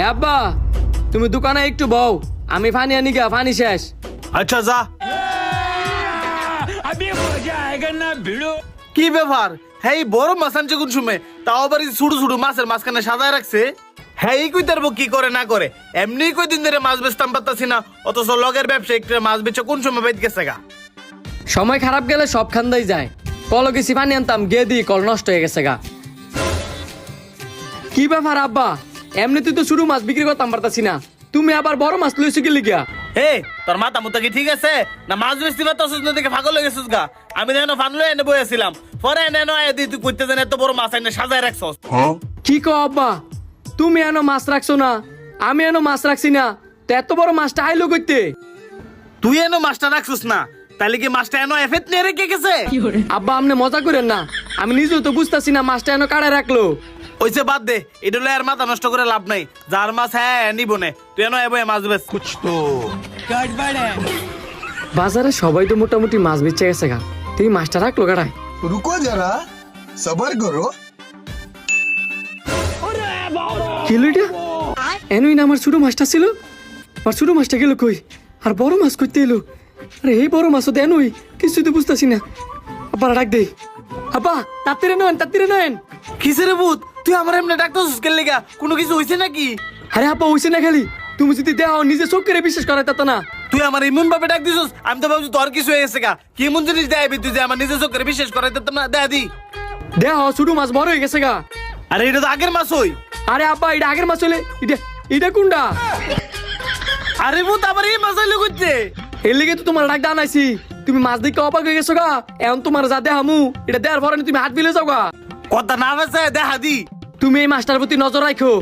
এ আব্বা তুমি দোকানে একটু বউ, আমি ফানি আনি গা, ফানি শেষ। আচ্ছা যা। কি ব্যাপার, হ্যাঁ বড় মাছ আনছে কোন সময়, তাও আবার ছুটু ছুটু মাছের মাঝখানে সাজায় রাখছে। হ্যাঁ কই তারবো কি করে না করে, এমনি কই দিন ধরে মাছ বেচতাম পারতাছি না, অথচ লগের ব্যবসা একটু মাছ বেচে কোন সময় বেচ গেছে গা। সময় খারাপ গেলে সব খান্দাই যায়। কল গেছি পানি আনতাম, গিয়ে দিই কল নষ্ট হয়ে গেছে গা। কি ব্যাপার আব্বা, এমনিতে তো শুরু মাছ বিক্রি করতাম পারতাছি না, তুমি আবার বড় মাছ লইছো কি লিগা? হে তোর মাথা মুতা কি ঠিক আছে না, মাছ বেচতে পারতাছিস না দেখে পাগল হয়ে গেছিস গা। আমি যেন ফান লয়ে এনে বইয়াছিলাম, পরে এনে নয় তুই করতে জানি এত বড় মাছ এনে সাজায় রাখছস। কি কো আব্বা, তুমি এনো মাছ রাখছো না, আমি এনো মাছ রাখছি না, তো এত বড় মাছটা আইলো কইতে? তুই এনো মাছটা রাখছিস না, তাহলে কি মাছটা এনো এফেট নিয়ে রেখে গেছে? আব্বা আপনি মজা করেন না, আমি নিজেও তো বুঝতাছি না মাছটা এনো কাড়া রাখলো। ওইসে বাদ দে, এটা লয়ে আর মাথা নষ্ট করে লাভ নাই। যার মাছ হ্যাঁ নিব নে, তুই এনো এবো মাছ বেচ। বাজারে সবাই তো মোটামুটি মাছ বেচে গেছে গা, তুই মাছটা রাখলো কাড়ায়? रुको जरा सबर करो। কি লইটা এনুই না আমার ছোট মাছটা ছিল, আর ছোট মাছটা গেল কই, আর বড় মাছ কইতে এলো? আরে এই বড় মাছও তো এনুই, কিছু তো বুঝতাছি না। আব্বা ডাক দে, আব্বা তাড়াতাড়ি নেন, তাড়াতাড়ি নেন। কিসের ভূত, তুই আমার এমনি ডাক্তার কেন লেগা, কোনো কিছু হইছে নাকি? আরে আব্বা হইছে না, খালি তুমি যদি দেও নিজে চোখ করে বিশ্বাস করাই তা না। তুই আমার ইমন ভাবে ডাক দিছিস, আমি তো ভাবছি তোর কিছু হয়ে গেছে গা। কি এমন জিনিস দেখাবি তুই যে আমার নিজে চোখ করে বিশ্বাস করাই দিতাম না? দেখা দি দেহ ছোট মাছ বড় হয়ে গেছে গা। আরে এটা তো আগের মাছ হই। আরে আব্বা এটা আগের মাছ হলে এটা এটা কোনটা? আরে ভূত আবার এই মাছ হইলো করতে। এর লেগে তো তোমার ডাক দানাইছি, তুমি মাছ দেখে অবাক হয়ে গেছো গা। এখন তোমার যা দেহামু এটা দেওয়ার পরে তুমি হাত বিলে যাও গা। কথা না বেছে দেখা দি। তুমি এই মাছটার প্রতি নজর রাখো।